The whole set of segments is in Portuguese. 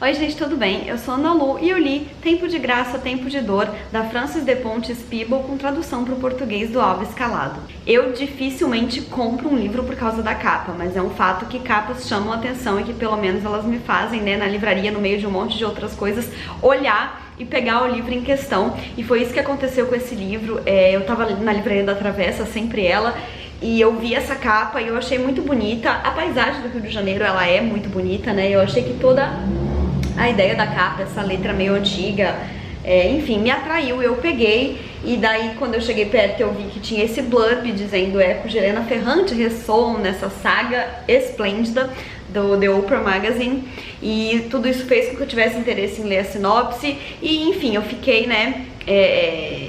Oi gente, tudo bem? Eu sou Ana Lu e eu li Tempo de Graça, Tempo de Dor, da Francis de Pontes Peeble, com tradução para o português do Alves Calado. Eu dificilmente compro um livro por causa da capa, mas é um fato que capas chamam a atenção e que pelo menos elas me fazem, né, na livraria, no meio de um monte de outras coisas, olhar e pegar o livro em questão. E foi isso que aconteceu com esse livro. Eu tava na livraria da Travessa, sempre ela, e eu vi essa capa e eu achei muito bonita. A paisagem do Rio de Janeiro, ela é muito bonita, né? Eu achei que toda a ideia da capa, essa letra meio antiga, enfim, me atraiu, eu peguei. E daí quando eu cheguei perto eu vi que tinha esse blurb dizendo cuja Helena Ferrante ressoam nessa saga esplêndida do The Oprah Magazine, e tudo isso fez com que eu tivesse interesse em ler a sinopse. E enfim, eu fiquei, né,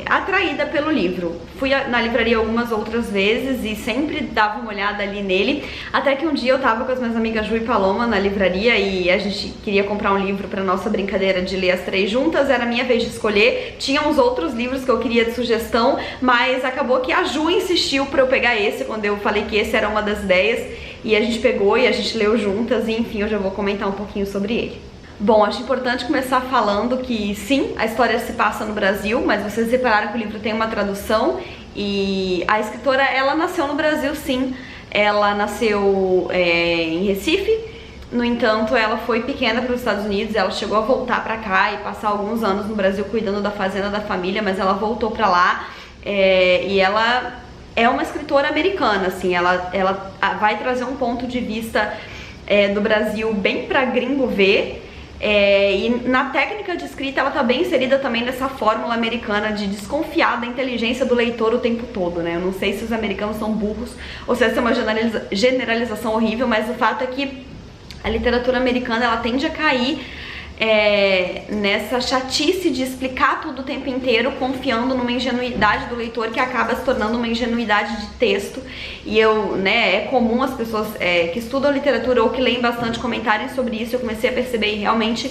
atraída pelo livro. Fui na livraria algumas outras vezes e sempre dava uma olhada ali nele, até que um dia eu tava com as minhas amigas Ju e Paloma na livraria e a gente queria comprar um livro pra nossa brincadeira de ler as três juntas. Era a minha vez de escolher, tinha uns outros livros que eu queria de sugestão, mas acabou que a Ju insistiu pra eu pegar esse, quando eu falei que esse era uma das ideias, e a gente pegou e a gente leu juntas, e enfim, eu já vou comentar um pouquinho sobre ele. Bom, acho importante começar falando que sim, a história se passa no Brasil, mas vocês repararam que o livro tem uma tradução, e a escritora, ela nasceu no Brasil sim, ela nasceu em Recife. No entanto, ela foi pequena para os Estados Unidos, ela chegou a voltar para cá e passar alguns anos no Brasil cuidando da fazenda da família, mas ela voltou para lá, e ela é uma escritora americana, assim, ela vai trazer um ponto de vista do Brasil bem pra gringo ver, e na técnica de escrita ela tá bem inserida também nessa fórmula americana de desconfiar da inteligência do leitor o tempo todo, né? Eu não sei se os americanos são burros ou se essa é uma generalização horrível, mas o fato é que a literatura americana, ela tende a cair nessa chatice de explicar tudo o tempo inteiro, confiando numa ingenuidade do leitor que acaba se tornando uma ingenuidade de texto. E é comum as pessoas que estudam literatura ou que leem bastante comentarem sobre isso. Eu comecei a perceber e realmente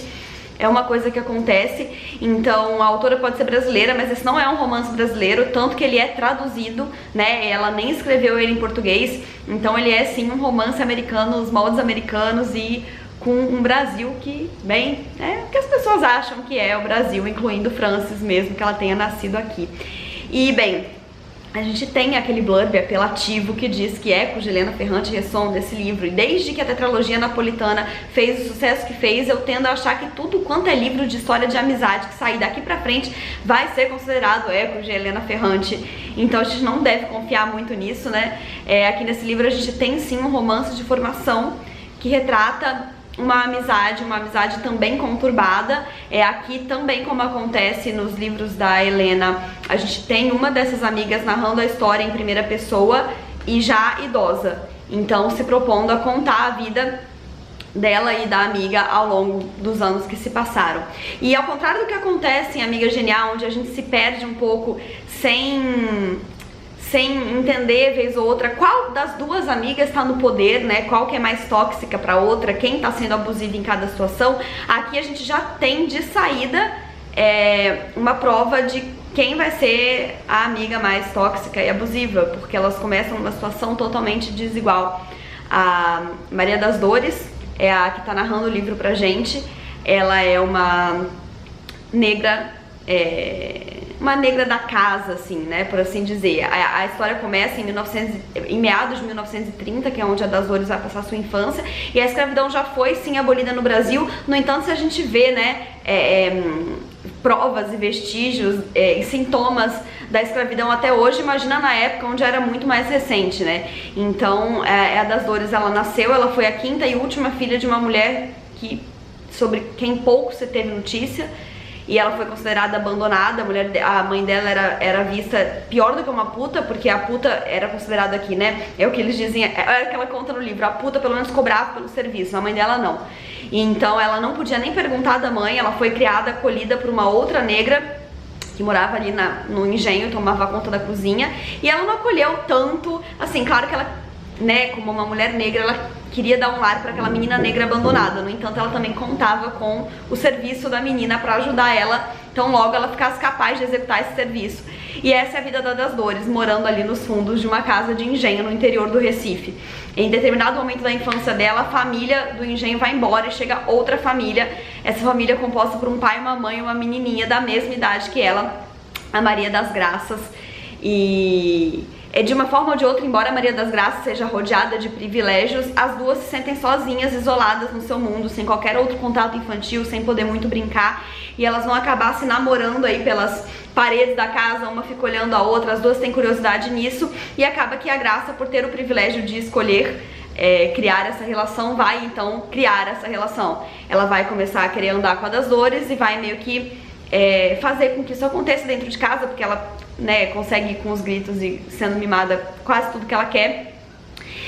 é uma coisa que acontece. Então a autora pode ser brasileira, mas esse não é um romance brasileiro, tanto que ele é traduzido, né? Ela nem escreveu ele em português, então ele é sim um romance americano, os moldes americanos, e com um Brasil que, bem, o que as pessoas acham que é o Brasil, incluindo Francis mesmo, que ela tenha nascido aqui. E, bem, a gente tem aquele blurb apelativo que diz que cuja Helena Ferrante ressoam desse livro, e desde que a tetralogia napolitana fez o sucesso que fez, eu tendo a achar que tudo quanto é livro de história de amizade que sair daqui pra frente vai ser considerado cuja Helena Ferrante. Então a gente não deve confiar muito nisso, né? Aqui nesse livro a gente tem sim um romance de formação que retrata uma amizade também conturbada. Aqui também, como acontece nos livros da Helena, a gente tem uma dessas amigas narrando a história em primeira pessoa e já idosa, então se propondo a contar a vida dela e da amiga ao longo dos anos que se passaram. E ao contrário do que acontece em Amiga Genial, onde a gente se perde um pouco sem entender, vez ou outra, qual das duas amigas está no poder, né? Qual que é mais tóxica para outra, quem está sendo abusiva em cada situação. Aqui a gente já tem de saída uma prova de quem vai ser a amiga mais tóxica e abusiva, porque elas começam numa situação totalmente desigual. A Maria das Dores é a que está narrando o livro pra gente. Ela é uma negra, uma negra da casa, assim, né, por assim dizer. A história começa em meados de 1930, que é onde a das Dores vai passar sua infância, e a escravidão já foi, sim, abolida no Brasil. No entanto, se a gente vê, né, provas e vestígios e sintomas da escravidão até hoje, imagina na época onde era muito mais recente, né? Então, a das Dores, ela nasceu, ela foi a quinta e última filha de uma mulher sobre quem pouco se teve notícia, e ela foi considerada abandonada. A mãe dela era vista pior do que uma puta, porque a puta era considerada aqui, né? É o que eles dizem, é o que ela conta no livro, a puta pelo menos cobrava pelo serviço, a mãe dela não. E então ela não podia nem perguntar da mãe, ela foi criada, acolhida por uma outra negra que morava ali no engenho, tomava conta da cozinha, e ela não acolheu tanto, assim, claro que ela, né, como uma mulher negra, ela queria dar um lar para aquela menina negra abandonada. No entanto, ela também contava com o serviço da menina para ajudar ela, então logo ela ficasse capaz de executar esse serviço. E essa é a vida da das Dores, morando ali nos fundos de uma casa de engenho no interior do Recife. Em determinado momento da infância dela, a família do engenho vai embora e chega outra família. Essa família é composta por um pai, uma mãe e uma menininha da mesma idade que ela, a Maria das Graças. E de uma forma ou de outra, embora a Maria das Graças seja rodeada de privilégios, as duas se sentem sozinhas, isoladas no seu mundo, sem qualquer outro contato infantil, sem poder muito brincar, e elas vão acabar se namorando aí pelas paredes da casa, uma fica olhando a outra, as duas têm curiosidade nisso, e acaba que a Graça, por ter o privilégio de escolher criar essa relação, vai então criar essa relação. Ela vai começar a querer andar com a das Dores e vai meio que fazer com que isso aconteça dentro de casa, porque ela, né, consegue ir com os gritos e sendo mimada quase tudo que ela quer.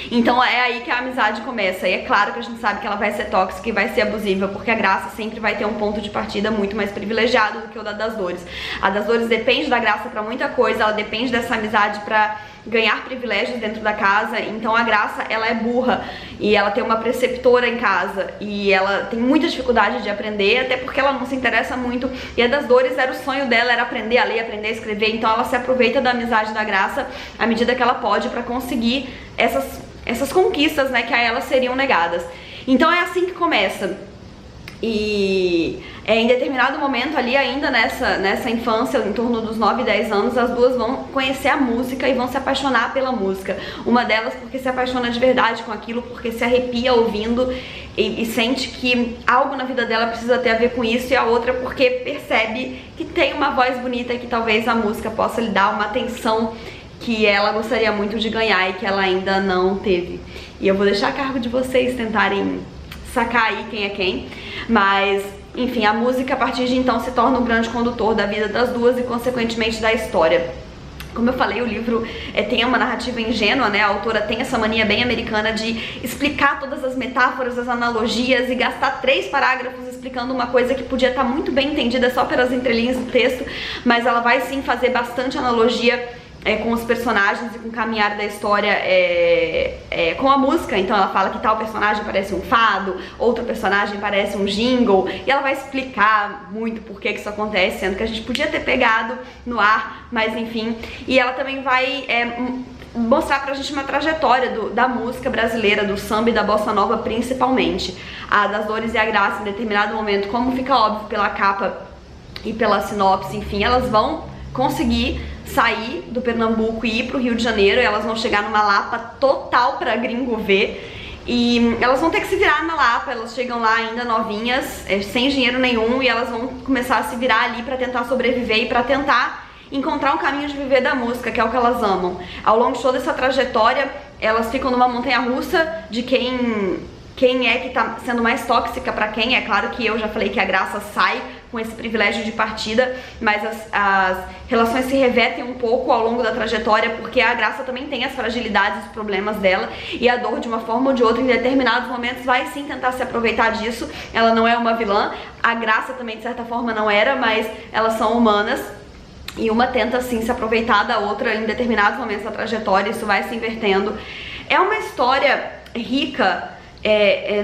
Então é aí que a amizade começa. E é claro que a gente sabe que ela vai ser tóxica e vai ser abusiva, porque a Graça sempre vai ter um ponto de partida muito mais privilegiado do que o da das Dores. A das Dores depende da Graça pra muita coisa, ela depende dessa amizade pra ganhar privilégios dentro da casa. Então a Graça, ela é burra e ela tem uma preceptora em casa e ela tem muita dificuldade de aprender, até porque ela não se interessa muito. E a das Dores era o sonho dela, era aprender a ler, aprender a escrever. Então ela se aproveita da amizade da Graça à medida que ela pode pra conseguir essas conquistas, né, que a ela seriam negadas. Então é assim que começa. E em determinado momento ali ainda nessa infância, em torno dos 9, 10 anos, as duas vão conhecer a música e vão se apaixonar pela música. Uma delas porque se apaixona de verdade com aquilo, porque se arrepia ouvindo e sente que algo na vida dela precisa ter a ver com isso, e a outra porque percebe que tem uma voz bonita e que talvez a música possa lhe dar uma atenção que ela gostaria muito de ganhar e que ela ainda não teve. E eu vou deixar a cargo de vocês tentarem sacar aí quem é quem, mas enfim, a música a partir de então se torna um grande condutor da vida das duas e consequentemente da história. Como eu falei, o livro tem uma narrativa ingênua, né? A autora tem essa mania bem americana de explicar todas as metáforas, as analogias e gastar 3 parágrafos explicando uma coisa que podia estar muito bem entendida só pelas entrelinhas do texto, mas ela vai sim fazer bastante analogia com os personagens e com o caminhar da história com a música. Então ela fala que tal personagem parece um fado, outro personagem parece um jingle, e ela vai explicar muito por que isso acontece, sendo que a gente podia ter pegado no ar, mas enfim. E ela também vai mostrar pra gente uma trajetória da música brasileira, do samba e da bossa nova principalmente. A das Dores e a Graça, em determinado momento, como fica óbvio pela capa e pela sinopse, enfim, elas vão conseguir sair do Pernambuco e ir pro Rio de Janeiro. Elas vão chegar numa Lapa total pra gringo ver, e elas vão ter que se virar na Lapa. Elas chegam lá ainda novinhas, sem dinheiro nenhum, e elas vão começar a se virar ali pra tentar sobreviver e pra tentar encontrar um caminho de viver da música, que é o que elas amam. Ao longo de toda essa trajetória, elas ficam numa montanha-russa de quem é que tá sendo mais tóxica pra quem. É claro que eu já falei que a Graça sai com esse privilégio de partida, mas as relações se revertem um pouco ao longo da trajetória, porque a Graça também tem as fragilidades, os problemas dela, e a dor, de uma forma ou de outra, em determinados momentos, vai sim tentar se aproveitar disso. Ela não é uma vilã, a Graça também de certa forma não era, mas elas são humanas, e uma tenta sim se aproveitar da outra em determinados momentos da trajetória. Isso vai se invertendo. É uma história rica,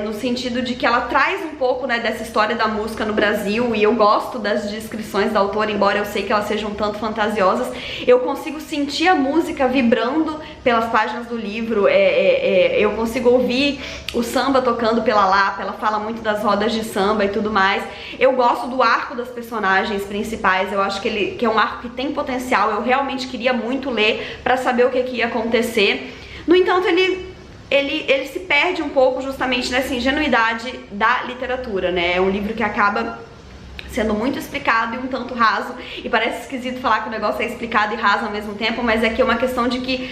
no sentido de que ela traz um pouco, né, dessa história da música no Brasil, e eu gosto das descrições da autora, embora eu sei que elas sejam um tanto fantasiosas. Eu consigo sentir a música vibrando pelas páginas do livro, eu consigo ouvir o samba tocando pela Lapa. Ela fala muito das rodas de samba e tudo mais. Eu gosto do arco das personagens principais, eu acho que é um arco que tem potencial. Eu realmente queria muito ler pra saber o que ia acontecer. No entanto, ele se perde um pouco justamente nessa ingenuidade da literatura, né? É um livro que acaba sendo muito explicado e um tanto raso, e parece esquisito falar que o negócio é explicado e raso ao mesmo tempo, mas é que é uma questão de que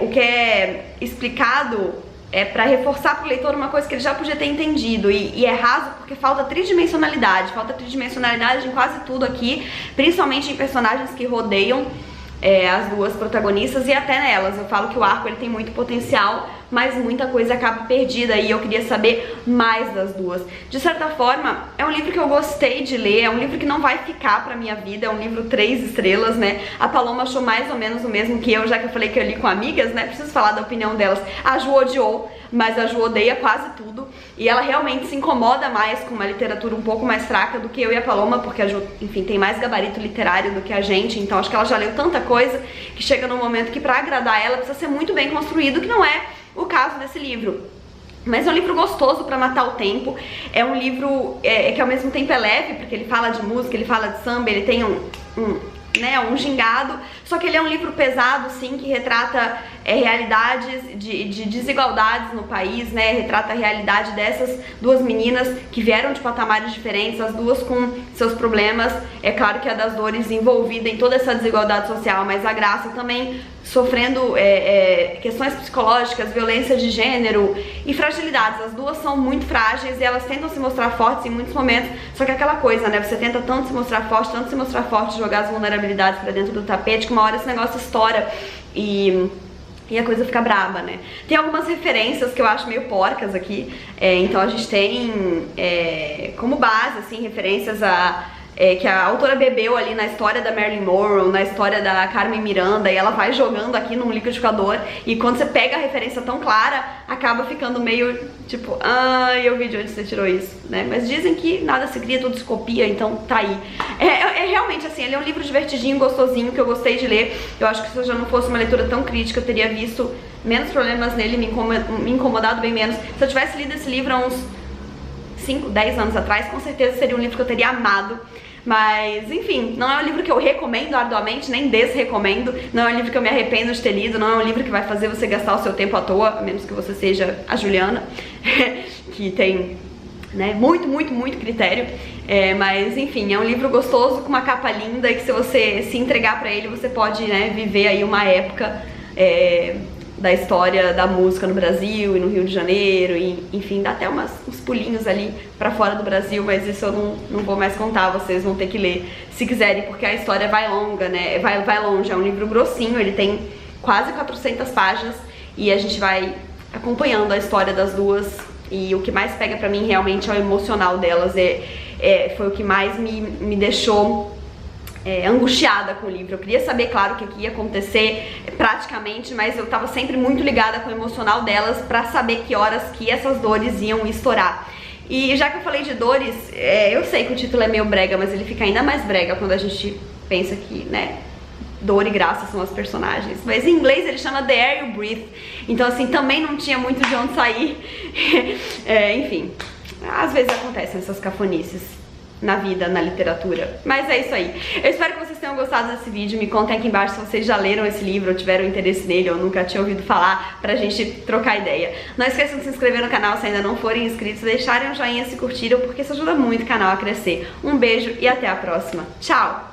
o que é explicado é pra reforçar pro leitor uma coisa que ele já podia ter entendido, e é raso porque falta tridimensionalidade em quase tudo aqui, principalmente em personagens que rodeiam as duas protagonistas, e até nelas. Eu falo que o arco ele tem muito potencial, mas muita coisa acaba perdida, e eu queria saber mais das duas. De certa forma, é um livro que eu gostei de ler, é um livro que não vai ficar pra minha vida, é um livro 3 estrelas, né? A Paloma achou mais ou menos o mesmo que eu, já que eu falei que eu li com amigas, né? Preciso falar da opinião delas. A Ju odiou, mas a Ju odeia quase tudo, e ela realmente se incomoda mais com uma literatura um pouco mais fraca do que eu e a Paloma, porque a Ju, enfim, tem mais gabarito literário do que a gente, então acho que ela já leu tanta coisa que chega num momento que pra agradar ela precisa ser muito bem construído, que não é o caso desse livro. Mas é um livro gostoso pra matar o tempo, é um livro que ao mesmo tempo é leve, porque ele fala de música, ele fala de samba, ele tem um gingado, só que ele é um livro pesado, sim, que retrata realidades de desigualdades no país, né, retrata a realidade dessas duas meninas que vieram de patamares diferentes, as duas com seus problemas, é claro que a das Dores envolvida em toda essa desigualdade social, mas a Graça também sofrendo questões psicológicas, violência de gênero e fragilidades. As duas são muito frágeis e elas tentam se mostrar fortes em muitos momentos, só que é aquela coisa, né, você tenta tanto se mostrar forte, jogar as vulnerabilidades pra dentro do tapete, que uma hora esse negócio estoura e a coisa fica braba, né? Tem algumas referências que eu acho meio porcas aqui, então a gente tem como base, assim, referências que a autora bebeu ali na história da Marilyn Monroe, na história da Carmen Miranda, e ela vai jogando aqui num liquidificador, e quando você pega a referência tão clara, acaba ficando meio tipo, eu vi de onde você tirou isso, né? Mas dizem que nada se cria, tudo se copia, então tá aí. Realmente, assim, ele é um livro divertidinho, gostosinho, que eu gostei de ler. Eu acho que se eu já não fosse uma leitura tão crítica, eu teria visto menos problemas nele, me incomodado bem menos. Se eu tivesse lido esse livro há uns 5, 10 anos atrás, com certeza seria um livro que eu teria amado. Mas, enfim, não é um livro que eu recomendo arduamente, nem desrecomendo. Não é um livro que eu me arrependo de ter lido. Não é um livro que vai fazer você gastar o seu tempo à toa, a menos que você seja a Juliana, que tem, né, muito critério. Mas, enfim, é um livro gostoso, com uma capa linda, e que se você se entregar pra ele, você pode, né, viver aí uma época da história da música no Brasil e no Rio de Janeiro, e enfim, dá até uns pulinhos ali pra fora do Brasil, mas isso eu não vou mais contar, vocês vão ter que ler se quiserem, porque a história vai longa, né, vai longe, é um livro grossinho, ele tem quase 400 páginas, e a gente vai acompanhando a história das duas, e o que mais pega pra mim realmente é o emocional delas, foi o que mais me deixou angustiada com o livro. Eu queria saber, claro, o que ia acontecer praticamente, mas eu tava sempre muito ligada com o emocional delas pra saber que horas que essas dores iam estourar. E já que eu falei de dores, eu sei que o título é meio brega, mas ele fica ainda mais brega quando a gente pensa que, né, Dor e Graça são as personagens. Mas em inglês ele chama The Air You Breathe, então assim, também não tinha muito de onde sair. Enfim, às vezes acontecem essas cafonices na vida, na literatura. Mas é isso aí. Eu espero que vocês tenham gostado desse vídeo. Me contem aqui embaixo se vocês já leram esse livro ou tiveram interesse nele ou nunca tinham ouvido falar, pra gente trocar ideia. Não esqueçam de se inscrever no canal se ainda não forem inscritos, deixarem um joinha se curtiram, porque isso ajuda muito o canal a crescer. Um beijo e até a próxima. Tchau!